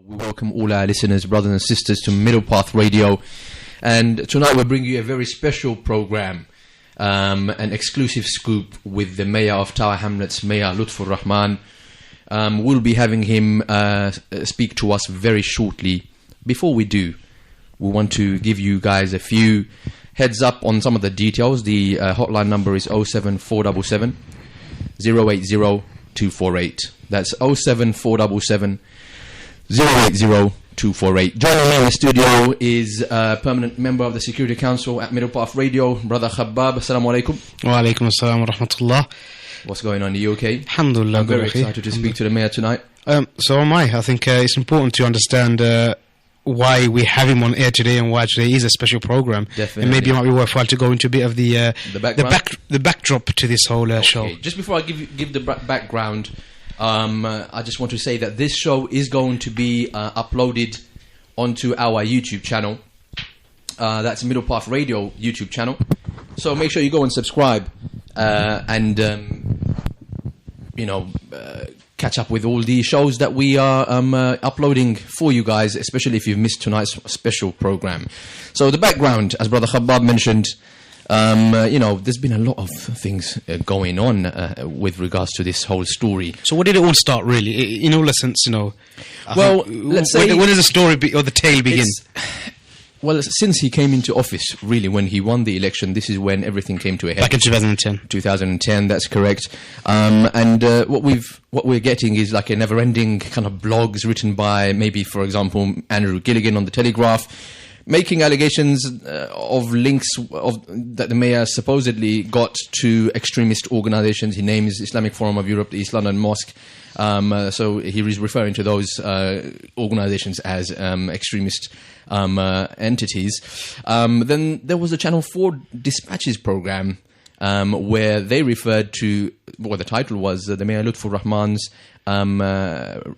We welcome all our listeners, brothers and sisters, to Middlepath Radio. And tonight we're bringing you a very special program, an exclusive scoop with the Mayor of Tower Hamlets, Mayor LUTFUR Rahman. We'll be having him speak to us very shortly. Before we do, we want to give you guys a few heads up on some of the details. The hotline number is 07477 080248. That's 07477 080248. Joining me in the studio is a permanent member of the Security Council at Middlepath Radio, Brother Khabbab. Assalamu alaikum. Wa alaikum assalam wa rahmatullah. What's going on? Are you okay? Alhamdulillah. I'm very excited to speak to the Mayor tonight. So am I. I think it's important to understand why we have him on air today and why today is a special program. Definitely. And maybe it might be worthwhile to go into a bit of the backdrop to this whole show. Just before I give the background, I just want to say that this show is going to be uploaded onto our YouTube channel. That's Middlepath Radio YouTube channel. So make sure you go and subscribe and catch up with all the shows that we are uploading for you guys, especially if you've missed tonight's special program. So the background, as Brother Khabbab mentioned, there's been a lot of things going on with regards to this whole story. So what did it all start, really? In all essence, let's say... When does the story or the tale begin? Well, since he came into office, really, when he won the election, this is when everything came to a head. Back in 2010. 2010, that's correct. What we're getting is like a never-ending kind of blogs written by maybe, for example, Andrew Gilligan on the Telegraph, making allegations of links that the mayor supposedly got to extremist organizations. He names Islamic Forum of Europe, the East London Mosque. So he is referring to those organizations as extremist entities. Then there was a Channel 4 Dispatches program where they referred to, what the title was, the Mayor LUTFUR Rahman's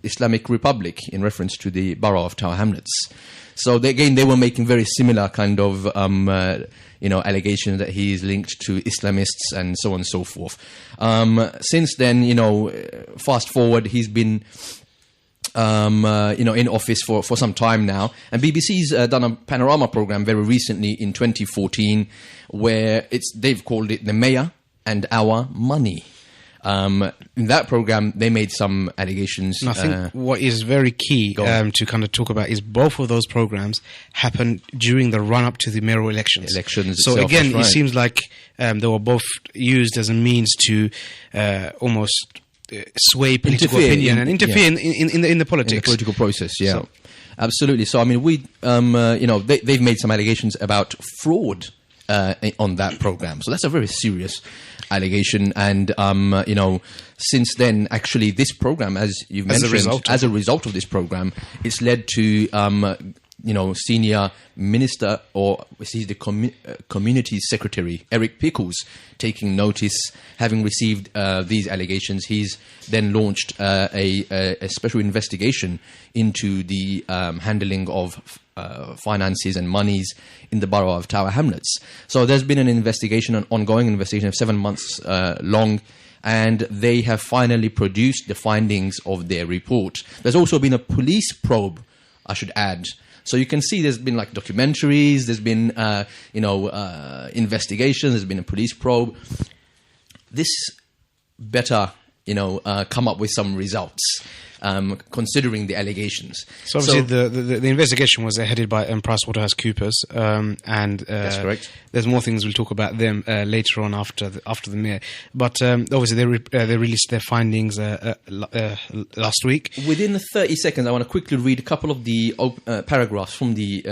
Islamic Republic, in reference to the borough of Tower Hamlets. So they were making very similar kind of allegations that he is linked to Islamists and so on and so forth. Since then, fast forward, he's been in office for some time now, and BBC's done a panorama program very recently in 2014 where they've called it The Mayor and Our Money. In that program, they made some allegations. And I think what is very key to kind of talk about is both of those programs happened during the run-up to the mayoral elections. So again, it seems like they were both used as a means to almost sway political opinion and interfere in the politics. In the political process, yeah. So, absolutely. So, I mean, they've made some allegations about fraud on that program. So that's a very serious allegation. And, since then, actually, this program, as you've mentioned, as a result of this program, it's led to, senior minister, or he's the community secretary, Eric Pickles, taking notice, having received these allegations. He's then launched a special investigation into the handling of finances and monies in the borough of Tower Hamlets. So there's been an ongoing investigation of 7 months long, and they have finally produced the findings of their report. There's also been a police probe, I should add. So you can see there's been like documentaries, there's been, investigations, there's been a police probe. This better, come up with some results, considering the allegations. So obviously the investigation was headed by PricewaterhouseCoopers, and that's correct. There's more things we'll talk about them later on after the mayor. But obviously they released their findings last week. Within 30 seconds, I want to quickly read a couple of the paragraphs from the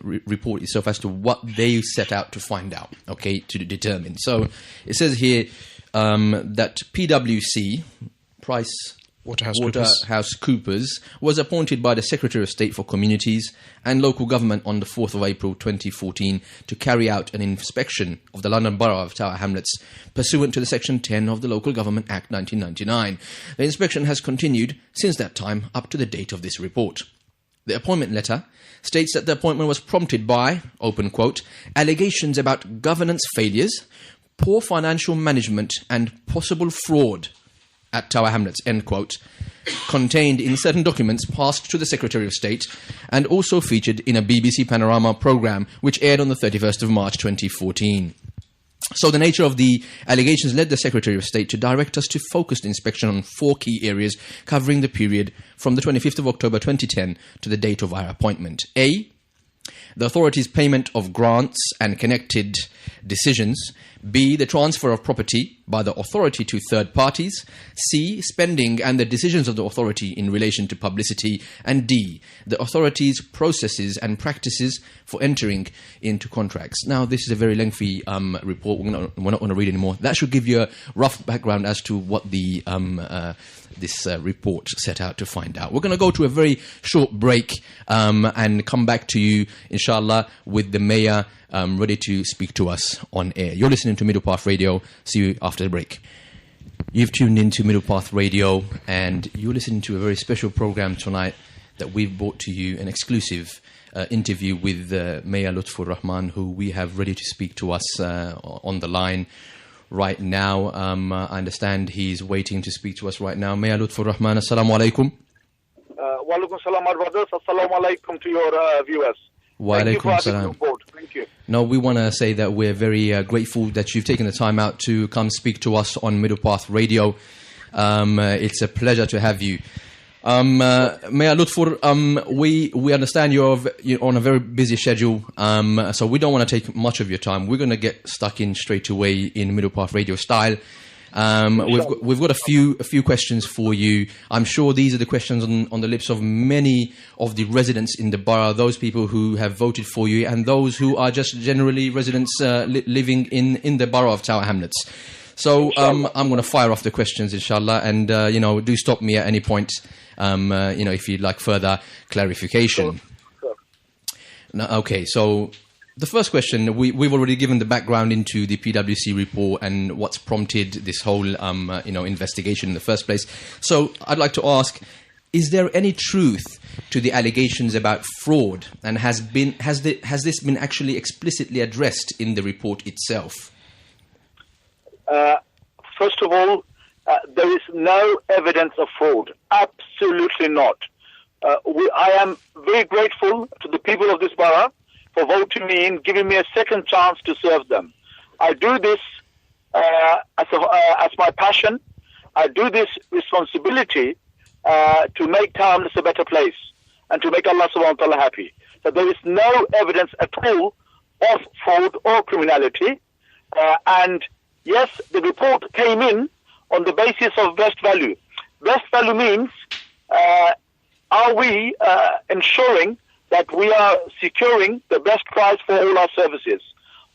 report itself as to what they set out to find out, to determine. So it says here that PWC, PricewaterhouseCoopers, was appointed by the Secretary of State for Communities and Local Government on the 4th of April 2014 to carry out an inspection of the London Borough of Tower Hamlets pursuant to the Section 10 of the Local Government Act 1999. The inspection has continued since that time up to the date of this report. The appointment letter states that the appointment was prompted by, open quote, allegations about governance failures, poor financial management and possible fraud at Tower Hamlets, end quote, contained in certain documents passed to the Secretary of State and also featured in a BBC Panorama programme which aired on the 31st of March 2014. So the nature of the allegations led the Secretary of State to direct us to focused inspection on 4 key areas covering the period from the 25th of October 2010 to the date of our appointment. A. The authority's payment of grants and connected decisions. B. The transfer of property by the authority to third parties. C. Spending and the decisions of the authority in relation to publicity. And D. The authority's processes and practices for entering into contracts. Now, this is a very lengthy report. We're not going to read anymore. That should give you a rough background as to what the this report set out to find out. We're going to go to a very short break and come back to you, inshallah, with the Mayor ready to speak to us on air. You're listening to Middlepath Radio. See you after the break. You've tuned into Middlepath Radio, and you're listening to a very special program tonight that we've brought to you, an exclusive interview with Mayor LUTFUR RAHMAN, who we have ready to speak to us on the line right now. I understand he's waiting to speak to us right now. Mayor LUTFUR RAHMAN, assalamu alaikum. Wa alaikum salam, my brothers. Assalamu alaikum to your viewers. Thank you. No, we want to say that we're very grateful that you've taken the time out to come speak to us on Middlepath Radio. It's a pleasure to have you. Mayor LUTFUR, we understand you're on a very busy schedule, so we don't want to take much of your time. We're going to get stuck in straight away in Middlepath Radio style. We've got a few questions for you. I'm sure these are the questions on the lips of many of the residents in the borough, those people who have voted for you and those who are just generally residents living in the borough of Tower Hamlets. So I'm going to fire off the questions, inshallah, and do stop me at any point, if you'd like further clarification. Sure. Now, okay, so the first question, we've already given the background into the PWC report and what's prompted this whole, investigation in the first place. So I'd like to ask, is there any truth to the allegations about fraud, and has this been actually explicitly addressed in the report itself? First of all, there is no evidence of fraud. Absolutely not. I am very grateful to the people of this borough for voting me in, giving me a second chance to serve them. I do this as my passion. I do this responsibility to make Tower Hamlets a better place and to make Allah subhanahu wa ta'ala happy. So there is no evidence at all of fraud or criminality. And yes, the report came in on the basis of best value. Best value means, are we ensuring that we are securing the best price for all our services?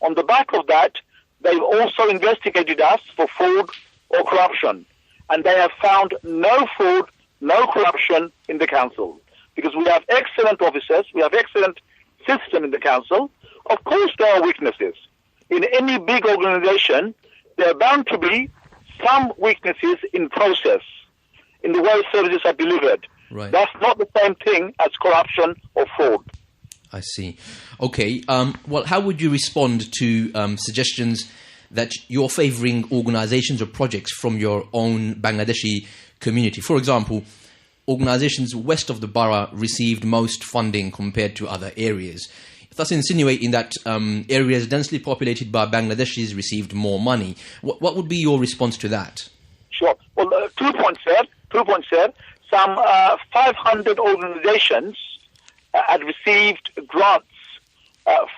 On the back of that, they've also investigated us for fraud or corruption. And they have found no fraud, no corruption in the council. Because we have excellent officers, we have excellent system in the council. Of course there are weaknesses. In any big organization, there are bound to be some weaknesses in process, in the way services are delivered. Right. That's not the same thing as corruption or fraud. I see. Okay. Well, how would you respond to suggestions that you're favouring organisations or projects from your own Bangladeshi community? For example, organisations west of the borough received most funding compared to other areas, thus insinuating that areas densely populated by Bangladeshis received more money. What would be your response to that? Sure. Well, 2 points there. Some 500 organizations had received grants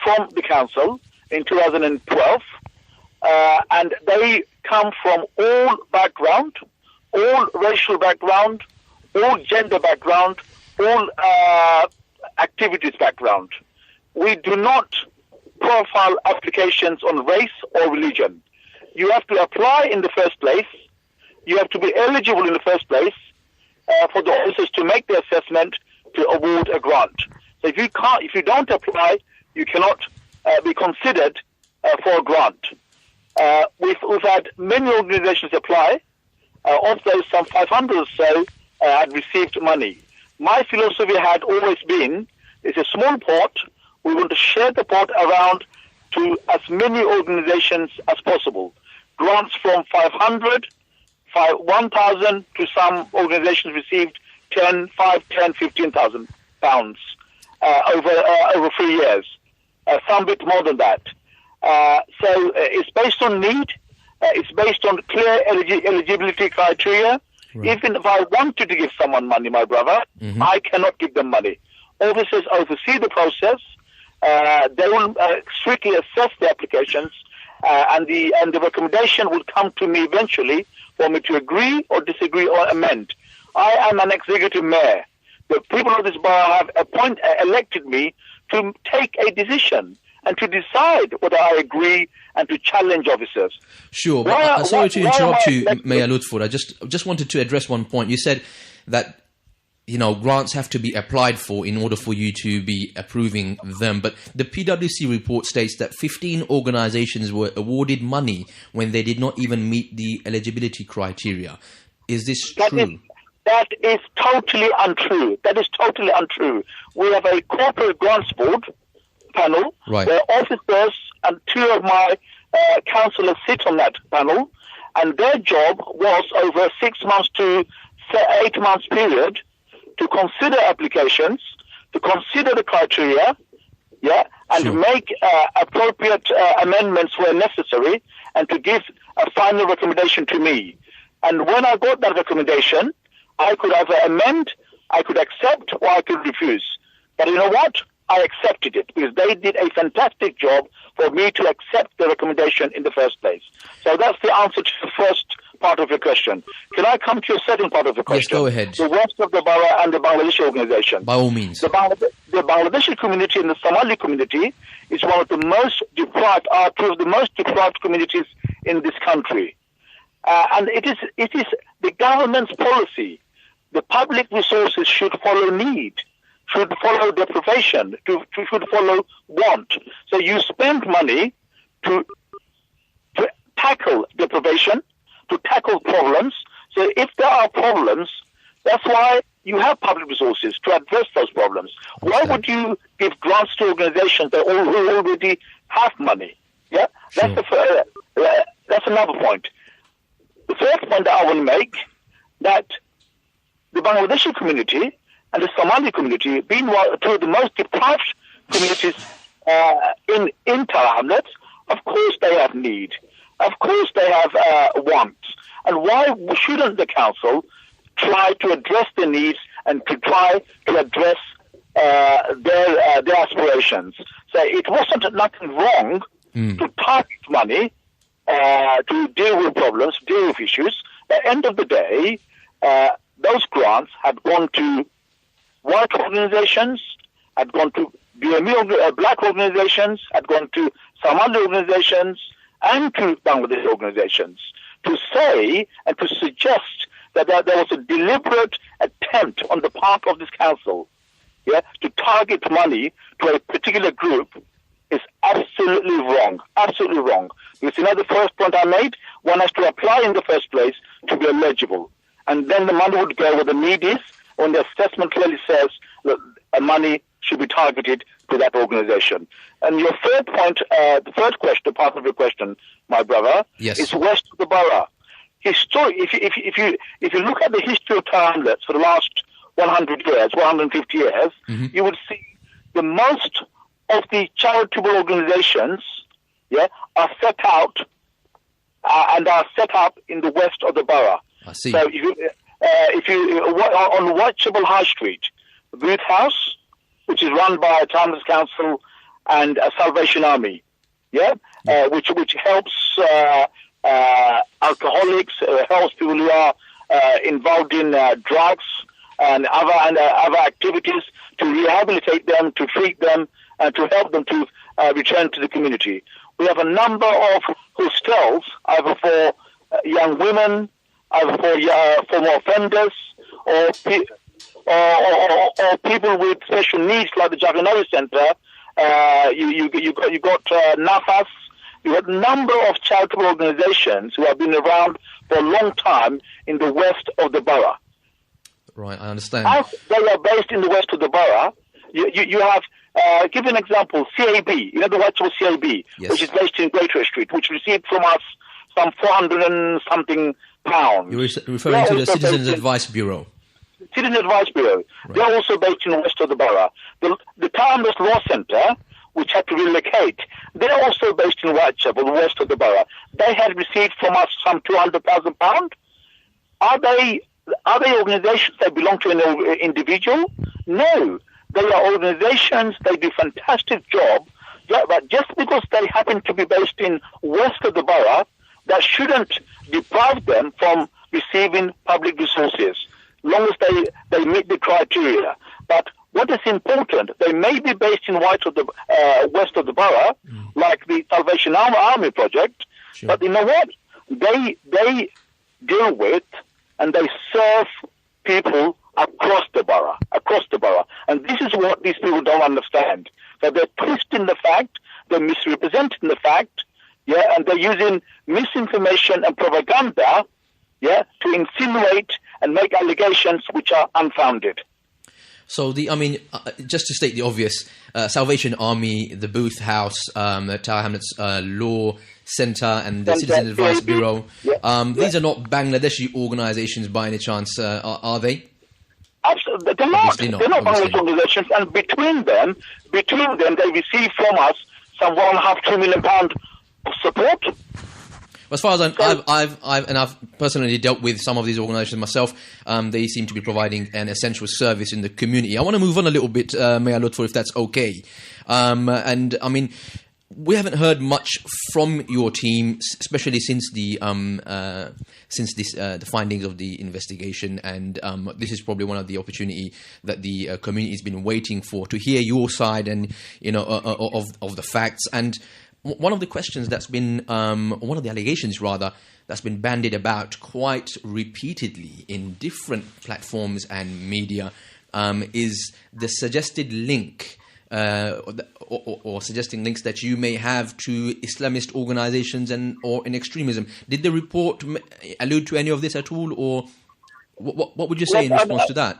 from the council in 2012, and they come from all background, all racial background, all gender background, all activities background. We do not profile applications on race or religion. You have to apply in the first place. You have to be eligible in the first place for the officers to make the assessment to award a grant. So if you don't apply, you cannot be considered for a grant. We've had many organizations apply. Of those, some 500 or so had received money. My philosophy had always been, it's a small pot. We want to share the pot around to as many organizations as possible. Grants from 500, 1,000 to some organizations received 10, 5, 10, 15,000 pounds over 3 years. Some bit more than that. So it's based on need. It's based on clear eligibility criteria. Right. Even if I wanted to give someone money, my brother, I cannot give them money. Officers oversee the process. They will strictly assess the applications, and the recommendation will come to me eventually for me to agree or disagree or amend. I am an executive mayor. The people of this borough have elected me to take a decision and to decide whether I agree and to challenge officers. Sure, but sorry to interrupt you, Mayor LUTFUR. I just wanted to address one point. You said that grants have to be applied for in order for you to be approving them. But the PWC report states that 15 organizations were awarded money when they did not even meet the eligibility criteria. Is this true? That is totally untrue. That is totally untrue. We have a corporate grants board panel where officers and 2 of my councillors sit on that panel, and their job was over a 6 months to 8 months period to consider applications, to consider the criteria, and make appropriate amendments where necessary, and to give a final recommendation to me. And when I got that recommendation, I could either amend, I could accept, or I could refuse. But you know what? I accepted it because they did a fantastic job for me to accept the recommendation in the first place. So that's the answer to the first part of your question. Can I come to your second part of the question? Yes, go ahead. The rest of the borough and the Bangladeshi organization. By all means. The Bangladeshi community and the Somali community is one of the most deprived, two of the most deprived communities in this country. And it is the government's policy. The public resources should follow need, should follow deprivation, should follow want. So you spend money to tackle deprivation, to tackle problems. So if there are problems, that's why you have public resources to address those problems. Why would you give grants to organizations that already have money? Yeah, sure. That's another point. The third point that I want to make, that the Bangladeshi community and the Somali community, being two of the most deprived communities in Tower Hamlets, of course they have need. Of course they have wants. And why shouldn't the council try to address their needs and to try to address their aspirations? So it wasn't nothing wrong to target money to deal with problems, deal with issues. At the end of the day, those grants had gone to white organizations, had gone to black organizations, had gone to Somali organizations, and to Bangladeshi organizations, to say and to suggest that there was a deliberate attempt on the part of this council, to target money to a particular group is absolutely wrong. Absolutely wrong. Because the first point I made, one has to apply in the first place to be eligible. And then the money would go where the need is, when the assessment clearly says that money should be targeted to that organization. And your third point, the third question, part of your question, my brother, is west of the borough. If you look at the history of Tower Hamlets for the last 100 years, 150 years, you would see the most of the charitable organizations, are set out and are set up in the west of the borough. I see. So if you on Watchable High Street, Booth House, which is run by Times Council and Salvation Army, which helps alcoholics, helps people who are involved in drugs and other activities, to rehabilitate them, to treat them, and to help them to return to the community. We have a number of hostels, either for young women, either for former offenders, or people with special needs, like the Jagannath Center. You got NAFAS. You got a number of charitable organizations who have been around for a long time in the west of the borough. Right, I understand. As they are based in the west of the borough, you have, give an example, CAB, the Whitechapel CAB, which is based in Greater Street, which received from us some 400 and something You're referring to the Citizens Advice Bureau. Citizen Advice Bureau. Right. They're also based in west of the borough. The Tower Hamlets Law Centre, which had to relocate, they're also based in Whitechapel, west of the borough. They had received from us some £200,000. Are they organisations that belong to an individual? No. They are organisations, they do a fantastic job, but just because they happen to be based in west of the borough, that shouldn't deprive them from receiving public resources, long as they meet the criteria. But what is important, they may be based in west of the borough, like the Salvation Army project, sure. But you know what? They deal with and they serve people across the borough. And this is what these people don't understand. That they're twisting the fact, they're misrepresenting the fact, and they're using misinformation and propaganda, to insinuate and make allegations which are unfounded. So just to state the obvious, Salvation Army, the Booth House, the Tower Hamlets Law Centre and the Citizen Advice Bureau, these are not Bangladeshi organisations by any chance, are they? Absolutely, they're not. They're not Bangladeshi organisations, and between them, they receive from us some £1.5–2 million of support. As far as I've personally dealt with some of these organisations myself, they seem to be providing an essential service in the community. I want to move on a little bit, Mayor Lutfur, if that's okay. We haven't heard much from your team, especially since the findings of the investigation, and this is probably one of the opportunity that the community has been waiting for, to hear your side and of the facts. And one of the questions that's been, one of the allegations rather, that's been bandied about quite repeatedly in different platforms and media is the suggested link or suggesting links that you may have to Islamist organizations or in extremism. Did the report allude to any of this at all, or what would you say in response to that?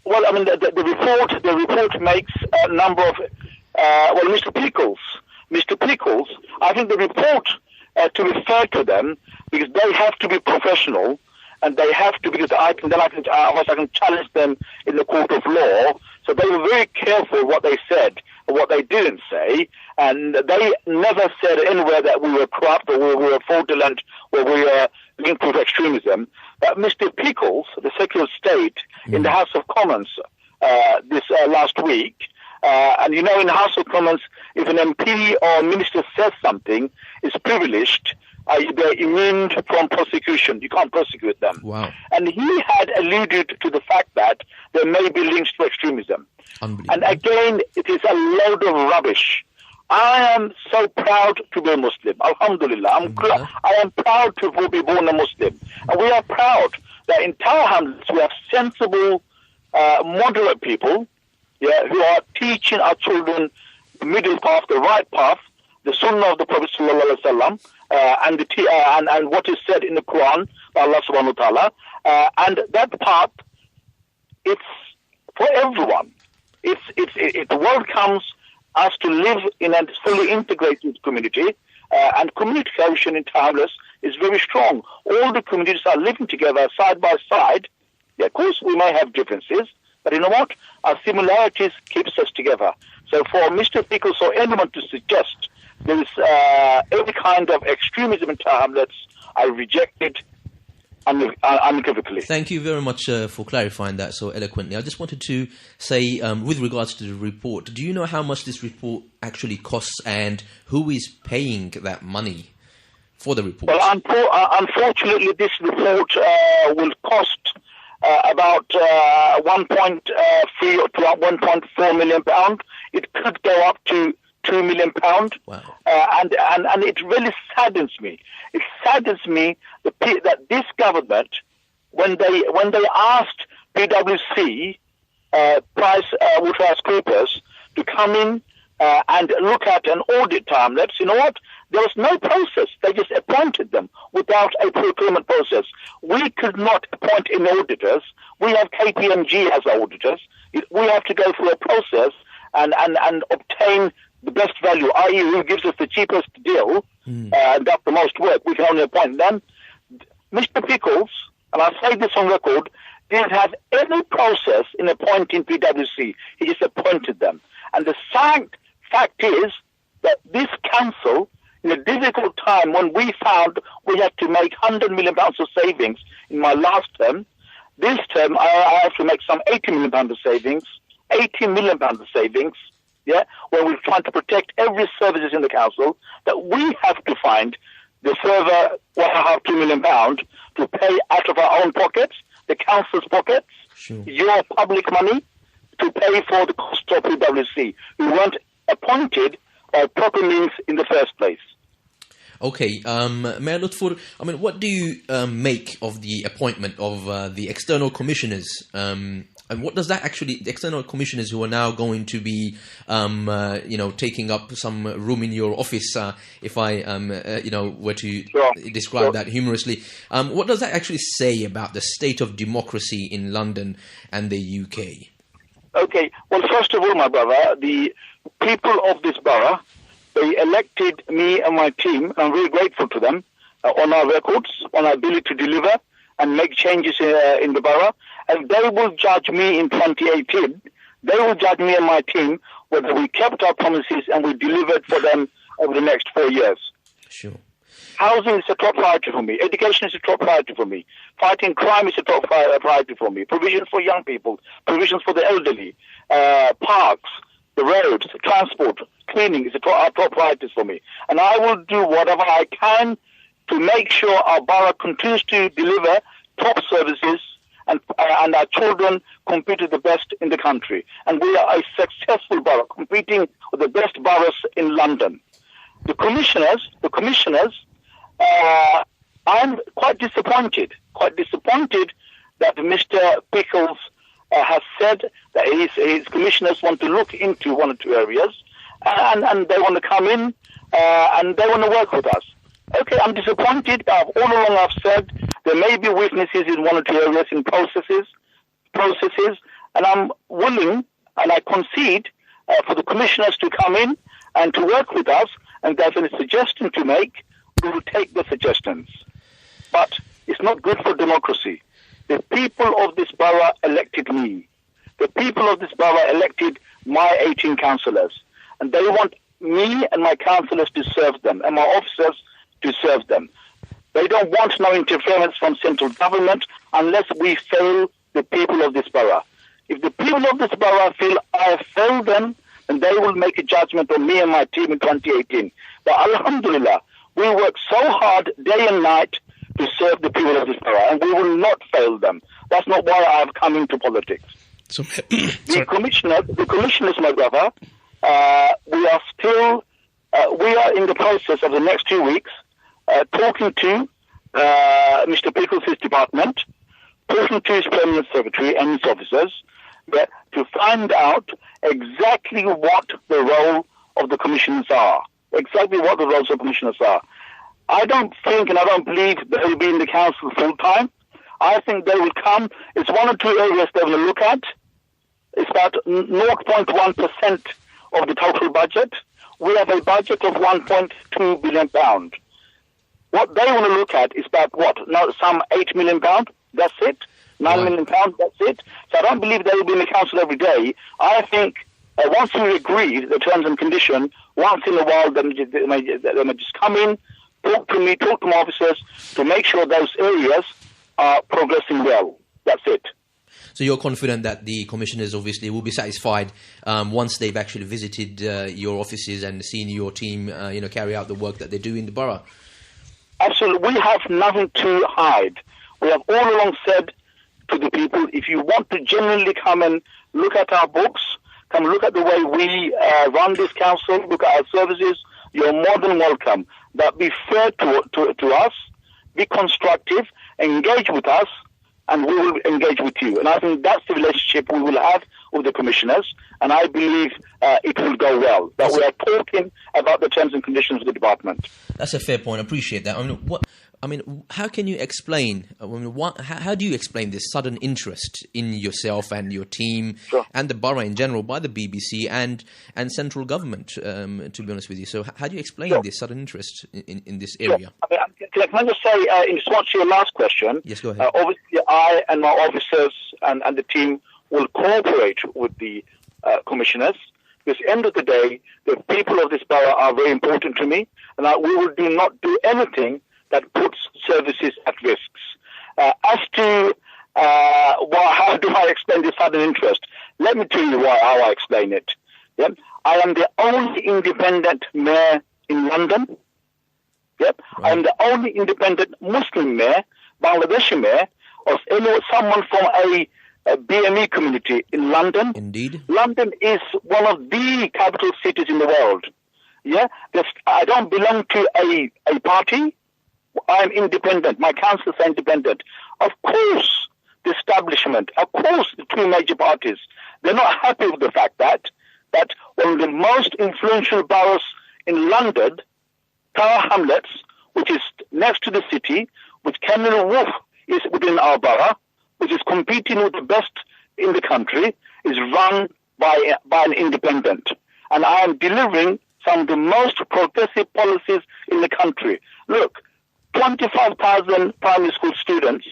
Well, the report makes a number of Mr. Pickles, I think the report to refer to them, because they have to be professional, and they have to, because I can challenge them in the court of law. So they were very careful what they said and what they didn't say, and they never said anywhere that we were corrupt or we were fraudulent or we were linked with extremism. But Mr. Pickles, the Secretary of State, in the House of Commons this last week, and in the House of Commons, if an MP or minister says something, it's privileged. They're immune from prosecution. You can't prosecute them. Wow. And he had alluded to the fact that there may be links to extremism. And again, it is a load of rubbish. I am so proud to be a Muslim. Alhamdulillah. I am proud to be born a Muslim. And we are proud that in Tower Hamlets we have sensible, moderate people who are teaching our children the middle path, the right path, the Sunnah of the Prophet Sallallahu Alaihi Wasallam, and what is said in the Quran by Allah Subhanahu Wa Taala, and that path, it's for everyone. It welcomes us to live in a fully integrated community, and community cohesion in Tower Hamlets is very strong. All the communities are living together side by side. Yeah, of course, we may have differences, but you know what? Our similarities keeps us together. So for Mr. Pickles or anyone to suggest there is any kind of extremism in Tower Hamlets, I reject it unequivocally. Thank you very much for clarifying that so eloquently. I just wanted to say, with regards to the report, do you know how much this report actually costs and who is paying that money for the report? Well, unfortunately, this report will cost about 1.3 to 1.4 million pound. It could go up to £2 million. Wow. And it really saddens me. It saddens me that this government, when they asked PWC, PricewaterhouseCoopers, to come in and look at and audit Tower Hamlets, you know what? There was no process. They just appointed them without a procurement process. We could not appoint any auditors. We have KPMG as our auditors. We have to go through a process and obtain the best value, i.e. who gives us the cheapest deal, and that's the most work. We can only appoint them. Mr. Pickles, and I'll say this on record, didn't have any process in appointing PWC. He just appointed them. And the sad fact is that this council, in a difficult time when we found we had to make £100 million of savings in my last term, this term I have to make some £80 million of savings, £80 million of savings, yeah, when we're trying to protect every services in the council, that we have to find the further £1.5–2 million to pay out of our own pockets, the council's pockets, sure, your public money, to pay for the cost of PWC, who weren't appointed by proper means in the first place. Okay, Mayor Lutfur, I mean, what do you make of the appointment of the external commissioners? And what does that actually, the external commissioners who are now going to be, taking up some room in your office, if I, were to describe that humorously, what does that actually say about the state of democracy in London and the UK? Okay, well, first of all, my brother, the people of this borough, they elected me and my team. I'm very grateful to them on our records, on our ability to deliver and make changes in the borough. And they will judge me in 2018. They will judge me and my team whether we kept our promises and we delivered for them over the next 4 years. Sure. Housing is a top priority for me. Education is a top priority for me. Fighting crime is a top priority for me. Provisions for young people, provisions for the elderly, parks, the roads, transport, cleaning is our top priorities for me. And I will do whatever I can to make sure our borough continues to deliver top services and our children compete with the best in the country. And we are a successful borough, competing with the best boroughs in London. The commissioners, I'm quite disappointed that Mr. Pickles has said that his commissioners want to look into one or two areas and they want to come in and they want to work with us. Okay, I'm disappointed. All along I've said there may be weaknesses in one or two areas in processes, and I'm willing and I concede for the commissioners to come in and to work with us, and if there's any suggestion to make, we will take the suggestions. But it's not good for democracy. The people of this borough elected me. The people of this borough elected my 18 councillors, and they want me and my councillors to serve them, and my officers to serve them. They don't want no interference from central government unless we fail the people of this borough. If the people of this borough feel I have failed them, then they will make a judgment on me and my team in 2018. But alhamdulillah, we work so hard day and night to serve the people of this borough, and we will not fail them. That's not why I have come into politics. So, the commissioners, my brother, we are in the process of the next 2 weeks talking to Mr. Pickles' department, talking to his permanent secretary and his officers, to find out exactly what the role of the commissioners are. Exactly what the roles of commissioners are. I don't think and I don't believe they will be in the council full time. I think they will come. It's one or two areas they will look at. It's about 0.1% of the total budget. We have a budget of £1.2 billion. What they want to look at is about some £8 million. That's it. £9 million. That's it. So I don't believe they will be in the council every day. I think once we agree the terms and conditions, once in a while they may just come in, talk to me, talk to my officers to make sure those areas are progressing well. That's it. So you're confident that the commissioners obviously will be satisfied once they've actually visited your offices and seen your team, carry out the work that they do in the borough? Absolutely. We have nothing to hide. We have all along said to the people, if you want to genuinely come and look at our books, come look at the way we run this council, look at our services, you're more than welcome. But be fair to us, be constructive, engage with us, and we will engage with you. And I think that's the relationship we will have with the commissioners, and I believe it will go well. But we are talking about the terms and conditions of the department. That's a fair point. I appreciate that. How can you explain? How do you explain this sudden interest in yourself and your team and the borough in general by the BBC and central government? To be honest with you, so how do you explain this sudden interest in this area? can I just say, in response to your last question, yes, go ahead. Obviously I and my officers and the team will cooperate with the commissioners, because at the end of the day, the people of this borough are very important to me, and we will not do anything that puts services at risks. As to how do I explain this sudden interest, let me tell you how I explain it. Yeah? I am the only independent mayor in London. Yep. Right. I am the only independent Muslim mayor, Bangladeshi mayor, of someone from a BME community in London. Indeed. London is one of the capital cities in the world. Yeah. I don't belong to a party. I'm independent. My councils are independent. Of course, the establishment, of course, the two major parties, they're not happy with the fact that one of the most influential boroughs in London, Tower Hamlets, which is next to the city, which Canary Wharf is within our borough, which is competing with the best in the country, is run by an independent. And I am delivering some of the most progressive policies in the country. Look, 25,000 primary school students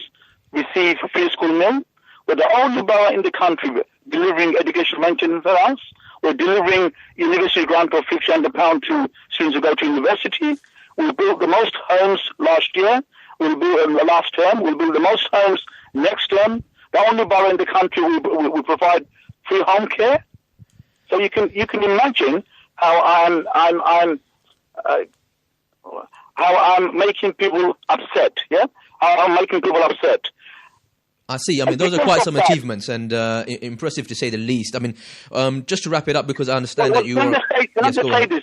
receive free school meal. We're the only borough in the country delivering education maintenance allowance. We're delivering university grant of £1,500 to students who go to university. We built the most homes last year. We'll build last term. We'll build the most homes next term. The only borough in the country we provide free home care. So you can imagine how I'm making people upset. Yeah, how I'm making people upset. I see. I mean, those are quite some achievements, and impressive to say the least. I mean, just to wrap it up, because I understand that you were... Can I just say this?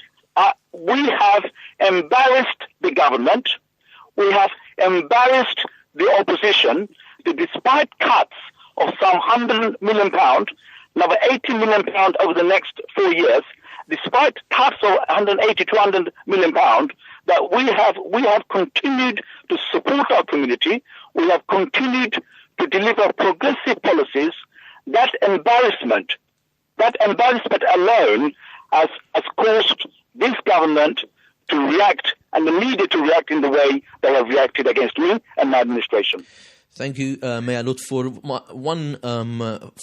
We have embarrassed the government. We have embarrassed the opposition. Despite cuts of some £100 million, another £80 million over the next 4 years, despite cuts of 180 to £200 million, that we have continued to support our community. We have continued to deliver progressive policies. That embarrassment alone has caused this government to react, and the media to react in the way they have reacted against me and my administration. Thank you, Mayor LUTFUR. One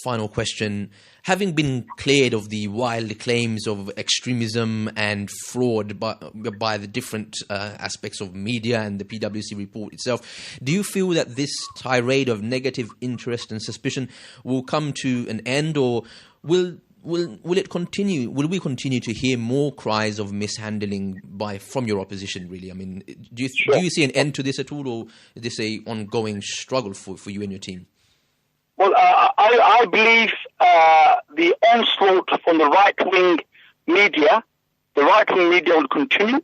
final question. Having been cleared of the wild claims of extremism and fraud by the different aspects of media and the PWC report itself, do you feel that this tirade of negative interest and suspicion will come to an end, or will it continue? Will we continue to hear more cries of mishandling from your opposition? Really, I mean, do you see an end to this at all, or is this a ongoing struggle for you and your team? Well, I believe the onslaught from the right-wing media will continue.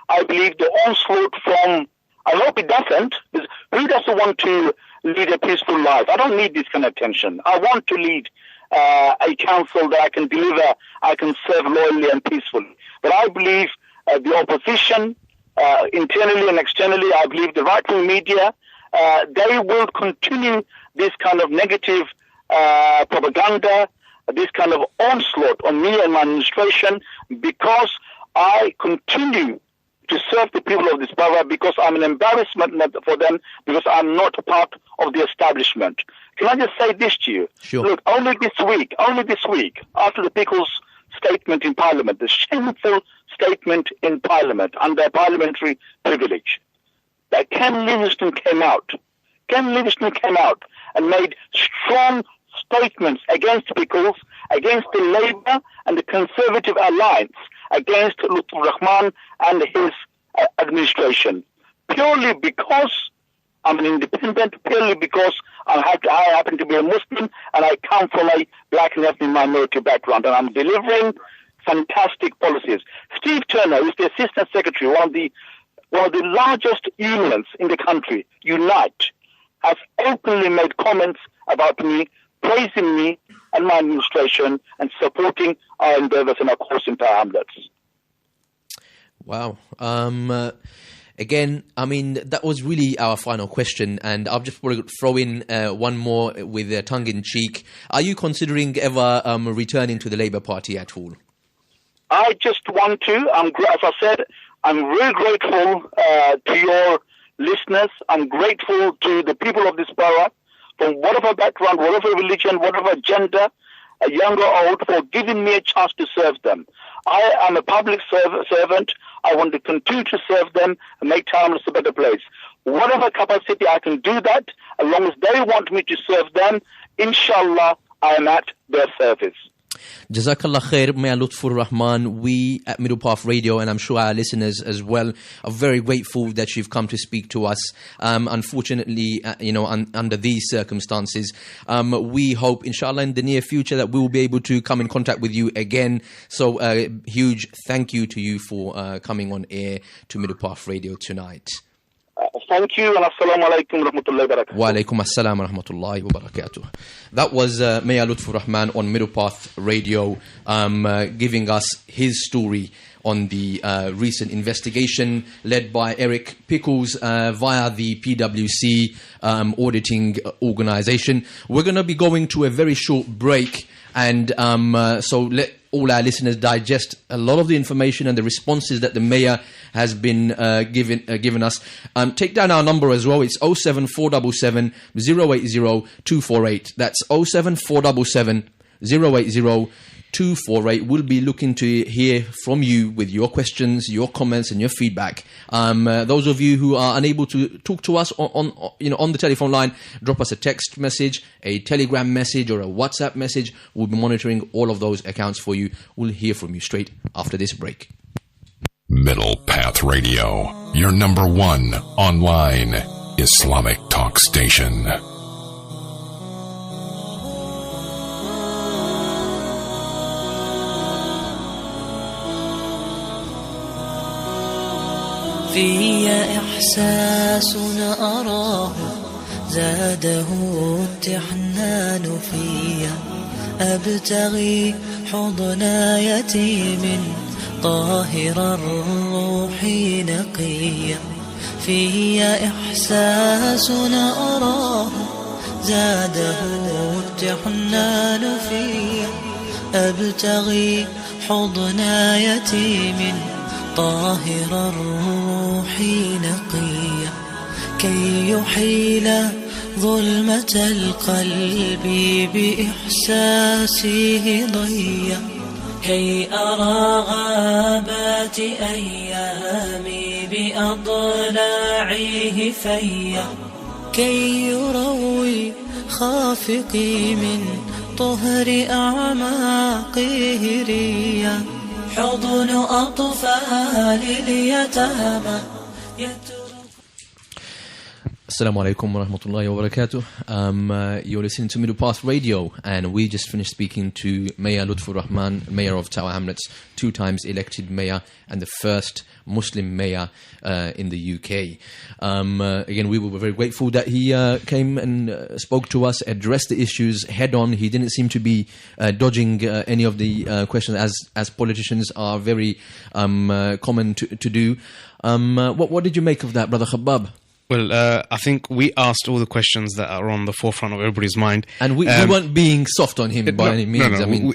I believe the onslaught from, I hope it doesn't, because who doesn't want to lead a peaceful life? I don't need this kind of tension. I want to lead a council that I can deliver, I can serve loyally and peacefully. But I believe the opposition, internally and externally, I believe the right-wing media, they will continue this kind of negative propaganda, this kind of onslaught on me and my administration, because I continue to serve the people of this borough, because I'm an embarrassment for them, because I'm not a part of the establishment. Can I just say this to you? Sure. Look, only this week, after the Pickles statement in Parliament, the shameful statement in Parliament under parliamentary privilege, that Ken Livingstone came out and made strong statements against Pickles, against the Labour and the Conservative alliance, against LUTFUR Rahman and his administration, purely because I'm an independent, purely because I happen to be a Muslim and I come from a black and ethnic minority background, and I'm delivering fantastic policies. Steve Turner, who's the Assistant Secretary, one of the largest unions in the country, Unite, has openly made comments about me, praising me and my administration, and supporting our endeavours and our course in Tower Hamlets. Wow. Again, I mean, that was really our final question, and I'll just throw in one more with tongue-in-cheek. Are you considering ever returning to the Labour Party at all? I just want to. As I said, I'm really grateful to your listeners, I'm grateful to the people of this borough, from whatever background, whatever religion, whatever gender, young or old, for giving me a chance to serve them. I am a public servant. I want to continue to serve them and make Tower Hamlets a better place. Whatever capacity I can do that, as long as they want me to serve them, inshallah, I am at their service. Jazakallah khair, Mayor LUTFUR Rahman. We at Middlepath Radio, and I'm sure our listeners as well, are very grateful that you've come to speak to us. Unfortunately, under these circumstances, we hope, inshallah, in the near future that we will be able to come in contact with you again. So, huge thank you to you for coming on air to Middlepath Radio tonight. Thank you, and assalamu alaikum wa rahmatullahi wa barakatuh. Wa alaikum assalam wa rahmatullahi wa barakatuh. That was Mayor LUTFUR Rahman on Middlepath Radio, giving us his story on the recent investigation led by Eric Pickles via the PWC auditing organisation. We're going to be going to a very short break, and so let all our listeners digest a lot of the information and the responses that the mayor has been given us. Take down our number as well. It's 07477 080 248. That's 07477 080 248. We'll be looking to hear from you with your questions, your comments, and your feedback. Those of you who are unable to talk to us on the telephone line, drop us a text message, a Telegram message, or a WhatsApp message. We'll be monitoring all of those accounts for you. We'll hear from you straight after this break. Middlepath Radio, your number one online Islamic talk station. في إحساس أراه زاده امتحنان في أبتغي حضن يتيم طاهر الروح نقيا في إحساس أراه زاده امتحنان في أبتغي حضن يتيم طاهر الروح نقيا كي يحيل ظلمة القلب بإحساسه ضيا كي أرى غابات أيامي بأضلاعه فيا كي يروي خافقي من طهر أعماقه ريا حضن أطفال اليتامى. Assalamu alaikum wa rahmatullahi wa barakatuh. You're listening to Middlepath Radio, and we just finished speaking to Mayor LUTFUR Rahman, Mayor of Tower Hamlets, 2 times elected mayor and the first Muslim mayor in the UK. Again, we were very grateful that he came and spoke to us, addressed the issues head on. He didn't seem to be dodging any of the questions, as politicians are very common to do. What did you make of that, Brother Khabbab? Well, I think we asked all the questions that are on the forefront of everybody's mind. And we weren't being soft on him by any means. No. I mean,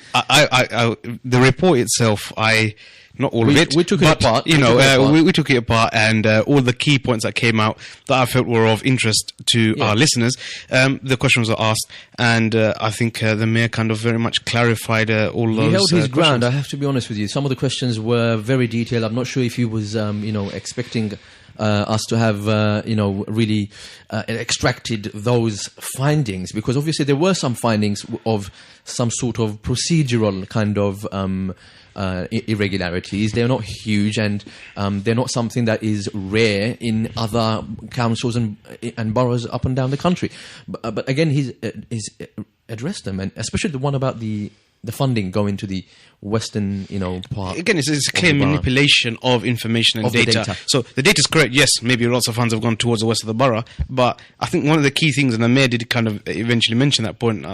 the report itself, not all of it. We took it apart. We took it apart, and all the key points that came out that I felt were of interest to our listeners. The questions were asked, and I think the mayor kind of very much clarified all those. He held his questions. ground. I have to be honest with you. Some of the questions were very detailed. I'm not sure if he was, expecting us to have, really extracted those findings, because obviously there were some findings of some sort of procedural kind of irregularities. They're not huge, and they're not something that is rare in other councils and boroughs up and down the country. But again, he's addressed them, and especially the one about the funding going to the western, part. Again, it's a clear manipulation of information and data. So the data is correct. Yes, maybe lots of funds have gone towards the west of the borough, but I think one of the key things, and the mayor did kind of eventually mention that point,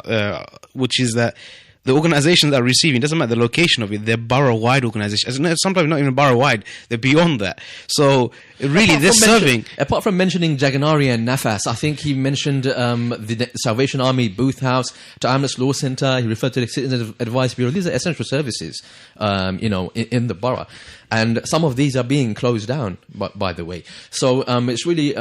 which is that the organizations that are receiving, it doesn't matter the location of it, they're borough-wide organizations. Sometimes not even borough-wide, they're beyond that. So really, they're serving. Apart from mentioning Jaganari and Nafas, I think he mentioned the Salvation Army Booth House, Tower Hamlets Law Centre. He referred to the Citizens Advice Bureau. These are essential services, in the borough, and some of these are being closed down. By the way, so it's really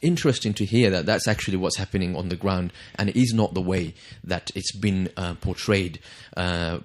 interesting to hear that that's actually what's happening on the ground, and it is not the way that it's been portrayed, in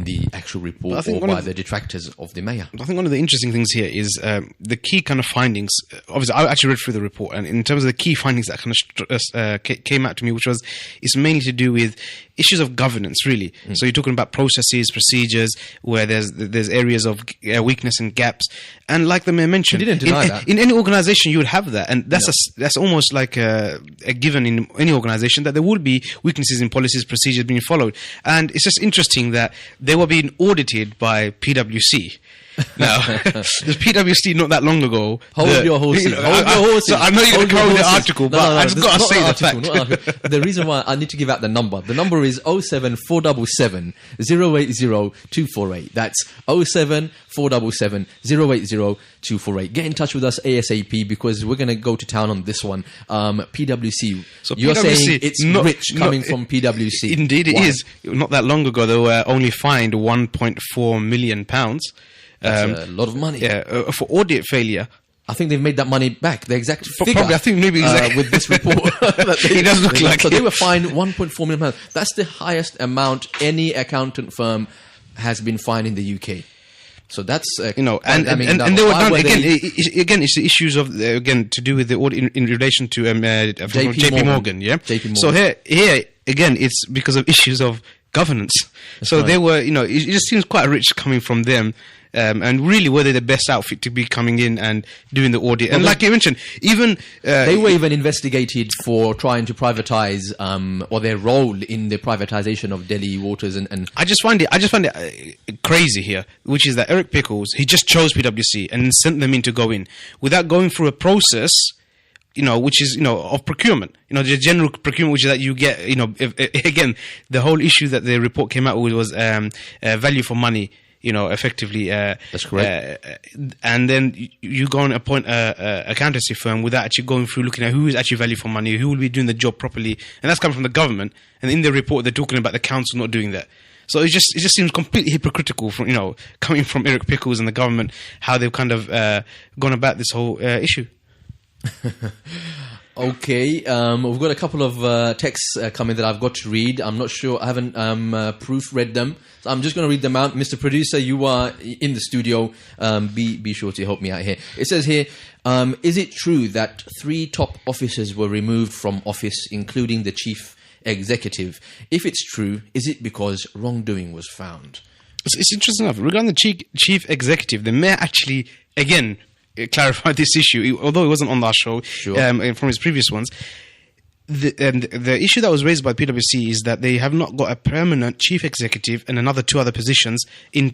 the actual report or by the detractors of the mayor. I think one of the interesting things here is the key kind of findings. Obviously, I actually read through the report, and in terms of the key findings that kind of came out to me, which was it's mainly to do with issues of governance, really. So you're talking about processes, procedures, where there's areas of weakness and gaps, and like the mayor mentioned, he didn't deny that. In any organization you would have that, and that's almost like a given in any organization, that there would be weaknesses in policies, procedures being followed. And it's just interesting that they were being audited by PWC. Now, there's PWC not that long ago. Hold your horses. Hold your horses. So I know you're going to quote the article, but I just got to say the fact. The reason why I need to give out the number. The number is 07477 080 248. That's 07477 080 248. Get in touch with us ASAP, because we're going to go to town on this one. PWC. So you're PWC, saying it's rich coming from PWC. Indeed it is. Not that long ago, they were only fined £1.4 million. That's a lot of money. Yeah, for audit failure. I think they've made that money back. The exact figure. Probably, I think maybe exactly. With this report. It does look like so they were fined £1.4 million. That's the highest amount any accountant firm has been fined in the UK. So that's and they were done again. It's the issues of to do with the audit in relation to JP Morgan. Yeah. JP Morgan. So here again, it's because of issues of governance. That's so right. They were, it just seems quite rich coming from them. And really, were they the best outfit to be coming in and doing the audit? Well, and like you mentioned, even they were even investigated for trying to privatize, or their role in the privatization of Delhi Waters. And I just find it crazy here, which is that Eric Pickles, he just chose PwC and sent them in to go in without going through a process. Which is, of procurement, the general procurement, which is that you get, again, the whole issue that the report came out with was value for money, effectively. That's correct. And then you go and appoint a accountancy firm without actually going through looking at who is actually value for money, who will be doing the job properly. And that's coming from the government. And in the report, they're talking about the council not doing that. So it just seems completely hypocritical from, coming from Eric Pickles and the government, how they've kind of gone about this whole issue. Okay, we've got a couple of texts coming that I've got to read. I'm not sure, I haven't proofread them, so I'm just going to read them out. Mr. Producer, you are in the studio. Be sure to help me out here. It says here, is it true that 3 top officers were removed from office, including the chief executive? If it's true, is it because wrongdoing was found? It's interesting enough. Regarding the chief executive, the mayor actually, again, clarified this issue, although it wasn't on our show, sure. From his previous ones. The issue that was raised by PwC is that they have not got a permanent chief executive and another 2 other positions in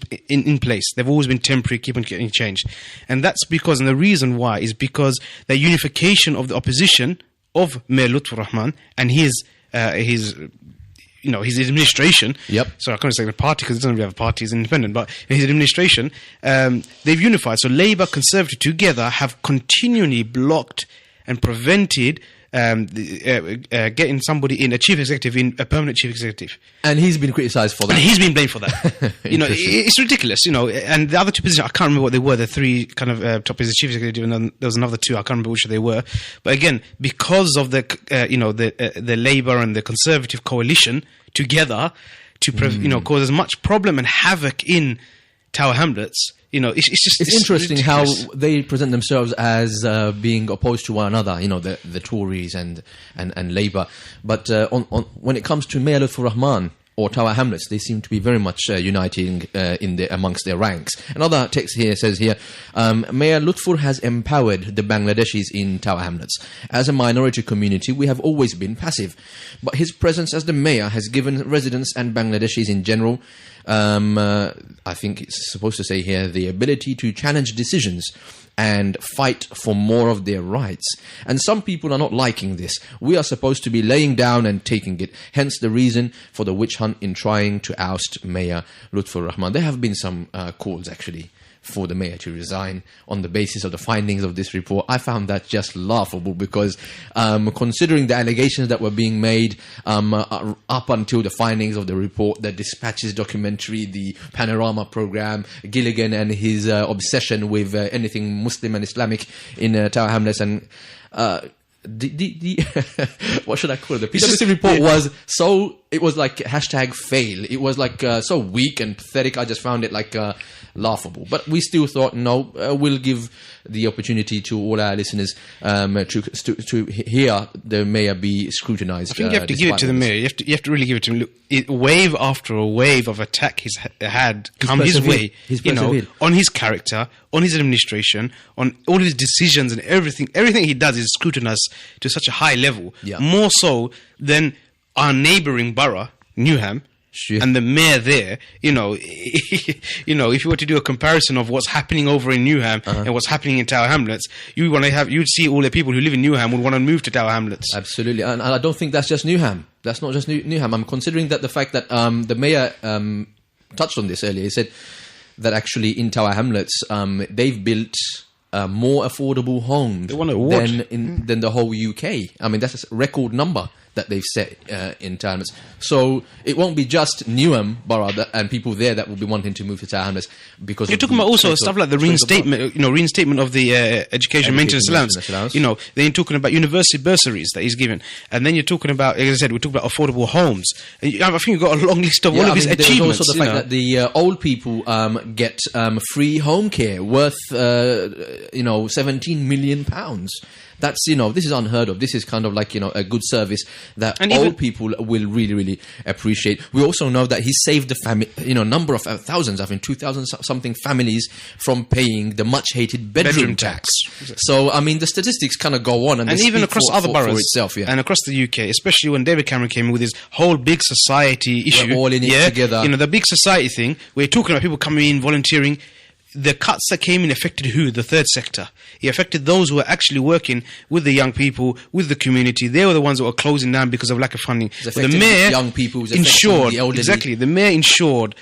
place. They've always been temporary, keep on getting changed. And that's because, and the reason why, is because the unification of the opposition of Mayor LUTFUR RAHMAN and his administration. Yep. So I can't say the party because it doesn't really have a party; it's independent. But his administration, they've unified. So Labour, Conservative together have continually blocked and prevented getting somebody in, a chief executive, in a permanent chief executive. And he's been criticised for that. And he's been blamed for that. It's ridiculous. And the other 2 positions, I can't remember what they were. The 3 kind of top positions, chief executive, and then there was another 2. I can't remember which they were. But again, because of the Labour and the Conservative coalition together to cause as much problem and havoc in Tower Hamlets. It's interesting how they present themselves as being opposed to one another. The Tories and Labour, but when it comes to Mayor LUTFUR RAHMAN or Tower Hamlets, they seem to be very much uniting amongst their ranks. Another text here says here, Mayor LUTFUR has empowered the Bangladeshis in Tower Hamlets. As a minority community, we have always been passive, but his presence as the mayor has given residents and Bangladeshis in general I think it's supposed to say here, the ability to challenge decisions and fight for more of their rights. And some people are not liking this. We are supposed to be laying down and taking it. Hence the reason for the witch hunt in trying to oust Mayor LUTFUR RAHMAN. There have been some calls, actually, for the mayor to resign on the basis of the findings of this report. I found that just laughable because considering the allegations that were being made up until the findings of the report, the Dispatches documentary, the Panorama program, Gilligan and his obsession with anything Muslim and Islamic in Tower Hamlets, and what should I call it? The PWC report was it was like #fail. It was like so weak and pathetic. I just found it like laughable. But we still thought, no, we'll give the opportunity to all our listeners to hear the mayor be scrutinized. I think you have to give it to the mayor. You have to really give it to him. Look, wave after a wave of attack he's had come his way. On his character, on his administration, on all his decisions and everything. Everything he does is scrutinized to such a high level, more so than our neighbouring borough, Newham. Sure. And the mayor there, if you were to do a comparison of what's happening over in Newham and what's happening in Tower Hamlets, you'd see all the people who live in Newham would want to move to Tower Hamlets. Absolutely, and I don't think that's just Newham. That's not just Newham. I'm considering that the fact that the mayor touched on this earlier. He said that actually in Tower Hamlets they've built more affordable homes than the whole UK. I mean, that's a record number that they've set in Tower Hamlets. So it won't be just Newham Borough and people there that will be wanting to move to Tower Hamlets because you're talking about also stuff like the reinstatement of the education maintenance allowance. Then you're talking about university bursaries that he's given, and then you're talking about, as I said, we're talking about affordable homes. And I think you've got a long list of all of his achievements. There's also the fact that the old people get free home care worth 17 million pounds. That's, this is unheard of. This is kind of like, a good service that old people will really, really appreciate. We also know that he saved the number of thousands, I think 2,000 something families from paying the much hated bedroom tax. So, I mean, the statistics kind of go on and even across other boroughs for itself, and across the UK, especially when David Cameron came in with his whole big society issue. We're all in it together. The big society thing, we're talking about people coming in, volunteering. The cuts that came in affected who? The third sector. It affected those who were actually working with the young people, with the community. They were the ones that were closing down because of lack of funding. The mayor young people, ensured, exactly, the mayor ensured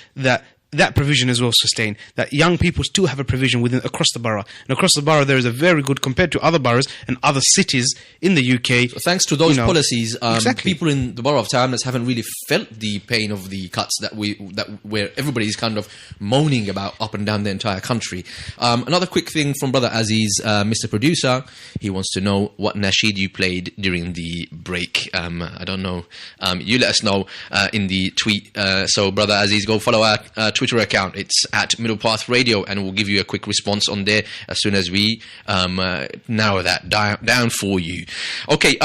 that provision as well sustained, that young people still have a provision across the borough. And across the borough there is a very good, compared to other boroughs and other cities in the UK. So thanks to those policies, people in the borough of Tower Hamlets haven't really felt the pain of the cuts where everybody's kind of moaning about up and down the entire country. Another quick thing from Brother Aziz, Mr. Producer, he wants to know what nasheed you played during the break. I don't know. You let us know in the tweet. So Brother Aziz, go follow our Twitter account. It's at Middlepath Radio, and we'll give you a quick response on there as soon as we narrow that down for you. Okay,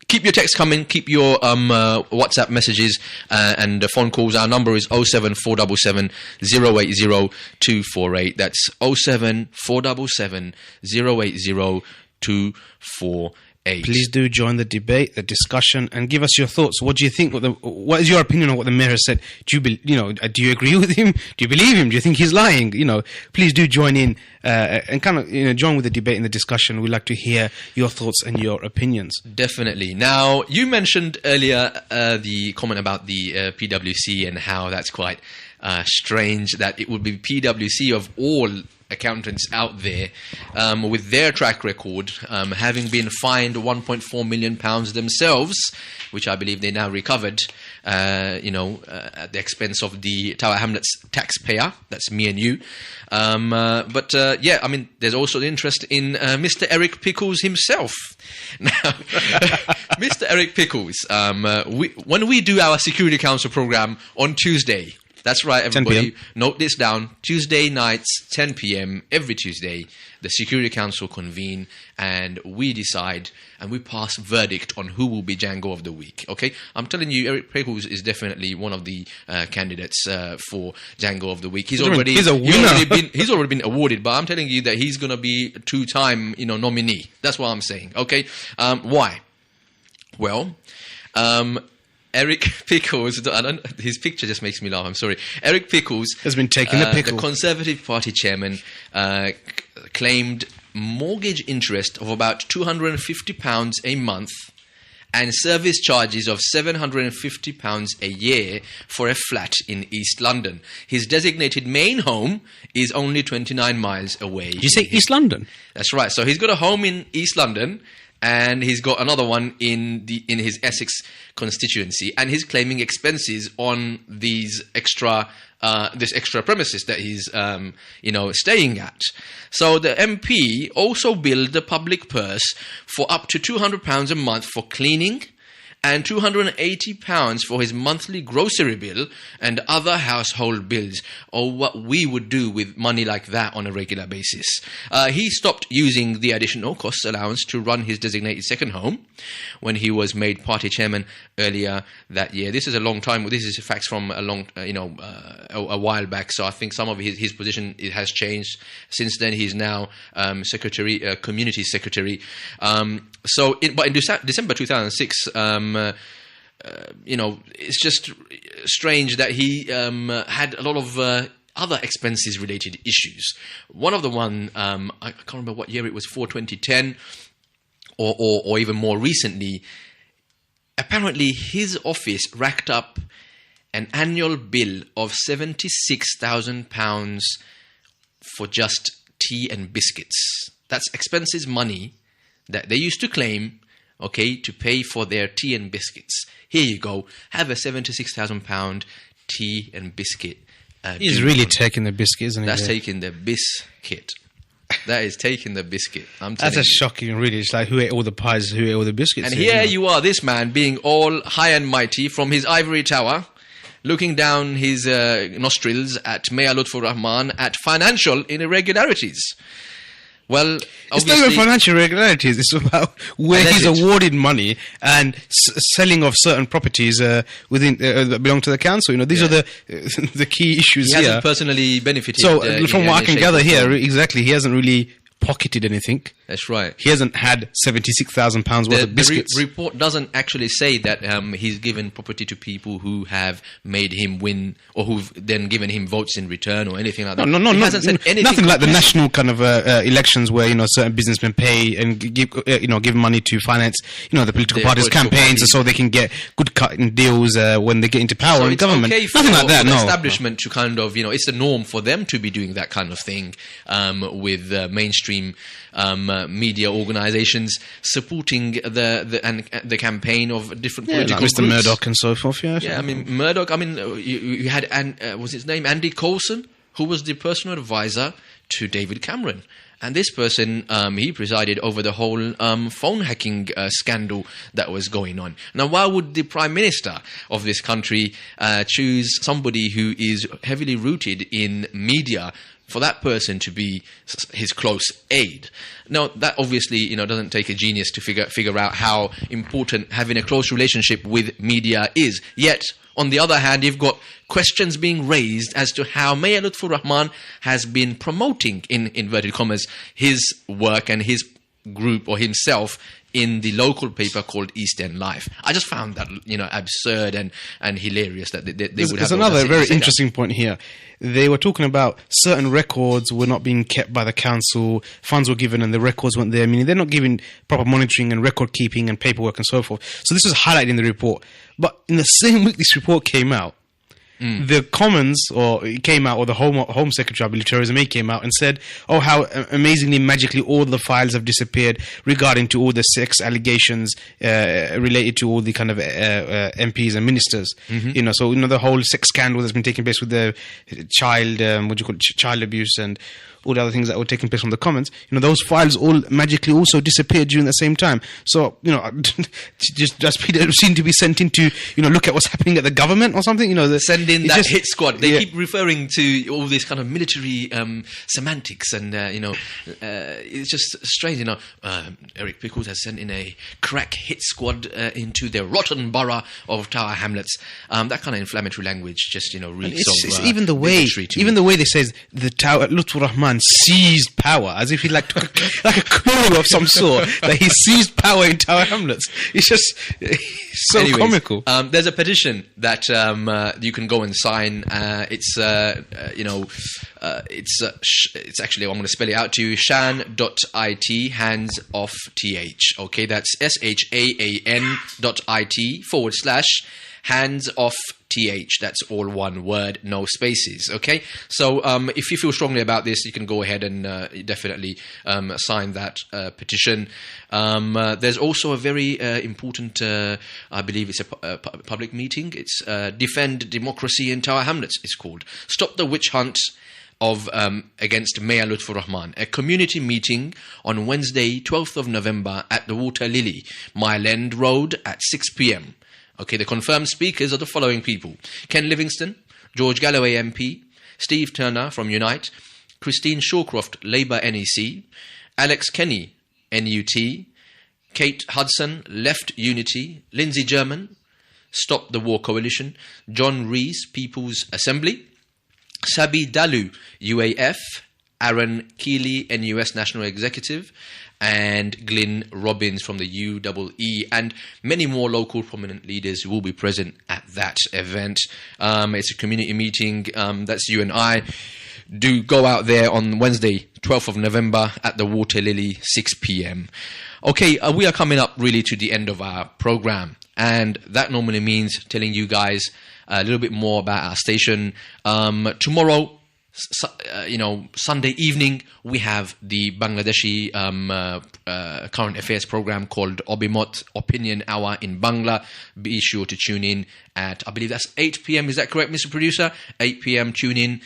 keep your texts coming, keep your WhatsApp messages and phone calls. Our number is 07477 080 248. That's 07477 080 248. Please do join the debate, the discussion, and give us your thoughts. What do you think? What is your opinion on what the mayor has said? Do you agree with him? Do you believe him? Do you think he's lying? Please do join in and kind of join with the debate and the discussion. We'd like to hear your thoughts and your opinions. Definitely. Now, you mentioned earlier the comment about the PWC and how that's quite strange that it would be PWC of all accountants out there with their track record, having been fined £1.4 million themselves, which I believe they now recovered, at the expense of the Tower Hamlets taxpayer. That's me and you. There's also the interest in Mr. Eric Pickles himself. Now, Mr. Eric Pickles, when we do our Security Council program on Tuesday, that's right, everybody. Note this down. Tuesday nights, 10 p.m. every Tuesday, the Security Council convene and we decide and we pass verdict on who will be Django of the week. Okay, I'm telling you, Eric Pickles is definitely one of the candidates for Django of the week. He's already been awarded, but I'm telling you that he's going to be a two-time nominee. That's what I'm saying. Okay, why? Well, Eric Pickles, his picture just makes me laugh, I'm sorry. Eric Pickles has been taking the pickle. The Conservative Party chairman claimed mortgage interest of about £250 a month and service charges of £750 a year for a flat in East London. His designated main home is only 29 miles away. Did you say East London? That's right. So he's got a home in East London, and he's got another one in his Essex constituency, and he's claiming expenses on these extra premises that he's staying at. So the MP also billed the public purse for up to £200 a month for cleaning and £280 for his monthly grocery bill and other household bills, or what we would do with money like that on a regular basis. He stopped using the additional costs allowance to run his designated second home when he was made party chairman earlier that year. This is a long time. This is facts from a while back. So I think some of his position has changed since then. He's now community secretary. But in December 2006. It's just strange that he had a lot of other expenses related issues. One of the I can't remember what year it was, for 2010 or even more recently. Apparently his office racked up an annual bill of £76,000 for just tea and biscuits. That's expenses money that they used to claim, to pay for their tea and biscuits. Here you go. Have a £76,000 tea and biscuit. He's really taking the biscuit, isn't he? That's taking the biscuit. That is taking the biscuit. That's a shocking, really. It's like, who ate all the pies, who ate all the biscuits? And here you are, this man being all high and mighty from his ivory tower, looking down his nostrils at Mayor LUTFUR Rahman at financial irregularities. Well, it's not even financial irregularities. It's about where he's awarded money and selling of certain properties within that belong to the council. These are the key issues here. He hasn't personally benefited. So, from what I can gather here, exactly, he hasn't really pocketed anything. That's right. He hasn't had £76,000 worth of biscuits. The report doesn't actually say that he's given property to people who have made him win or who've then given him votes in return or anything like that. No, he hasn't said anything. Nothing like the national kind of elections where certain businessmen pay and give money to finance the political parties' campaigns, so they can get good cutting deals when they get into power in government. Okay, nothing like that. For the establishment to kind of it's the norm for them to be doing that kind of thing with mainstream media organizations supporting the campaign of different political like Mr. groups. Murdoch and so forth. Yeah, I mean Murdoch. I mean you had was his name Andy Coulson, who was the personal advisor to David Cameron. And this person, he presided over the whole phone hacking scandal that was going on. Now, why would the Prime Minister of this country choose somebody who is heavily rooted in media for that person to be his close aide? Now, that obviously, doesn't take a genius to figure out how important having a close relationship with media is. Yet, on the other hand, you've got questions being raised as to how Mayor LUTFUR Rahman has been promoting, in inverted commas, his work and his group or himself in the local paper called East End Life. I just found that, absurd and hilarious that they would have... There's another very interesting point here. They were talking about certain records were not being kept by the council, funds were given and the records weren't there. Meaning they're not giving proper monitoring and record keeping and paperwork and so forth. So this was highlighted in the report. But in the same week this report came out, the Commons, or it came out, or the Home Secretary, I believe, Theresa May, came out and said, oh, how amazingly, magically, all the files have disappeared regarding to all the sex allegations related to all the kind of MPs and ministers. So the whole sex scandal that's been taking place with the child, child abuse and all the other things that were taking place from the Commons, those files all magically also disappeared during the same time. So, just seem to be sent in to, look at what's happening at the government or something, send in that hit squad. They keep referring to all this kind of military semantics and, it's just strange, Eric Pickles has sent in a crack hit squad into the rotten borough of Tower Hamlets. That kind of inflammatory language just, reeks of even the way they say the Tower, LUTFUR Rahman seized power, as if he took like a coup of some sort, that he seized power in Tower Hamlets. It's just So comical. There's a petition that you can go and sign. It's actually, I'm going to spell it out to you. shan.it, hands off th. Okay, that's SHAAN.IT / hands off th. That's all one word, no spaces. Okay, so if you feel strongly about this, you can go ahead and definitely sign that petition. There's also a very important, I believe it's a public meeting. It's Defend Democracy in Tower Hamlets. It's called Stop the Witch Hunt of against Mayor LUTFUR RAHMAN, a community meeting on Wednesday, 12th of November at the Water Lily, Mile End Road at 6 p.m. Okay, the confirmed speakers are the following people: Ken Livingston, George Galloway MP, Steve Turner from Unite, Christine Shawcroft, Labour NEC, Alex Kenny, NUT, Kate Hudson, Left Unity, Lindsay German, Stop the War Coalition, John Rees, People's Assembly, Sabi Dalu, UAF, Aaron Keeley, NUS National Executive, and Glyn Robbins from the UEE, and many more local prominent leaders will be present at that event. It's a community meeting. That's you and I. Do go out there on Wednesday, 12th of November at the Water Lily, 6 p.m. Okay, we are coming up really to the end of our program, and that normally means telling you guys a little bit more about our station. Tomorrow, Sunday evening, we have the Bangladeshi current affairs program called Obimot Opinion Hour in Bangla. Be sure to tune in at, I believe that's 8 p.m. Is that correct, Mr. Producer? 8 p.m. Tune in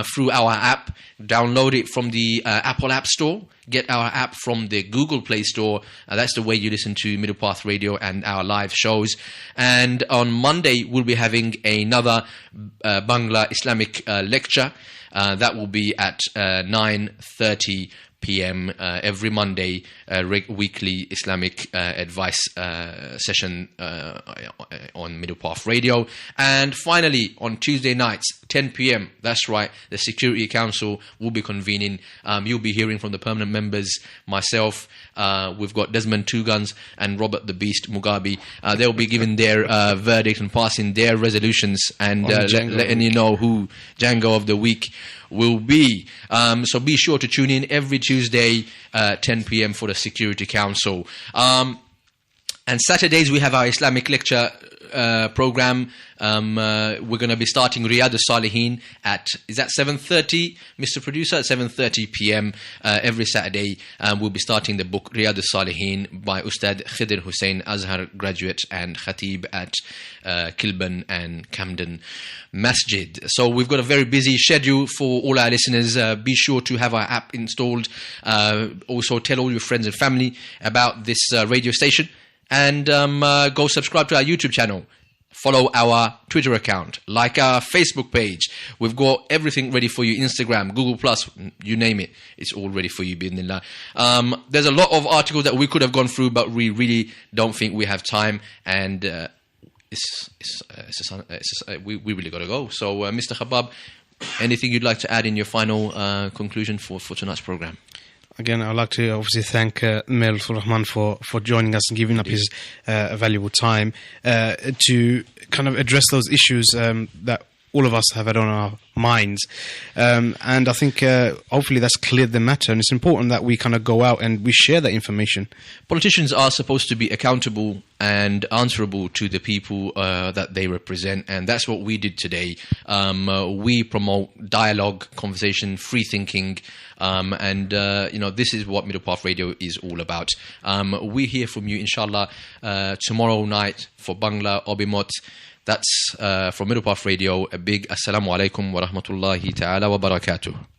through our app. Download it from the Apple App Store. Get our app from the Google Play Store. That's the way you listen to Middlepath Radio and our live shows. And on Monday, we'll be having another Bangla Islamic lecture. That will be at 9:30 p.m. Every Monday, weekly Islamic advice session on Middlepath Radio. And finally, on Tuesday nights, 10 p.m., that's right, the Security Council will be convening. You'll be hearing from the permanent members, myself, we've got Desmond Two Guns and Robert the Beast Mugabe. They'll be giving their verdict and passing their resolutions and letting you know who Django of the Week will be. So be sure to tune in every Tuesday, 10 p.m. for the Security Council. And Saturdays we have our Islamic lecture program. We're going to be starting Riyadh al-Salihin at, is that 7:30, Mr. Producer? At 7:30 p.m. Every Saturday. We'll be starting the book Riyadh al-Salihin by Ustad Khidr Hussain, Azhar graduate and Khatib at Kilburn and Camden Masjid. So we've got a very busy schedule for all our listeners. Be sure to have our app installed. Also tell all your friends and family about this radio station. And go subscribe to our YouTube channel. Follow our Twitter account. Like our Facebook page. We've got everything ready for you. Instagram, Google+, you name it. It's all ready for you, bi'idhnillah. There's a lot of articles that we could have gone through, but we really don't think we have time. And we really got to go. So, Mr. Khabab, anything you'd like to add in your final conclusion for tonight's program? Again, I'd like to obviously thank Mayor LUTFUR RAHMAN for joining us and giving up his valuable time to kind of address those issues that all of us have had on our minds. And I think hopefully that's cleared the matter. And it's important that we kind of go out and we share that information. Politicians are supposed to be accountable and answerable to the people that they represent. And that's what we did today. We promote dialogue, conversation, free thinking. This is what Middlepath Radio is all about. We hear from you, inshallah, tomorrow night for Bangla Obimot. That's from Middlepath Radio. A big assalamu alaikum wa rahmatullahi ta'ala wa barakatuh.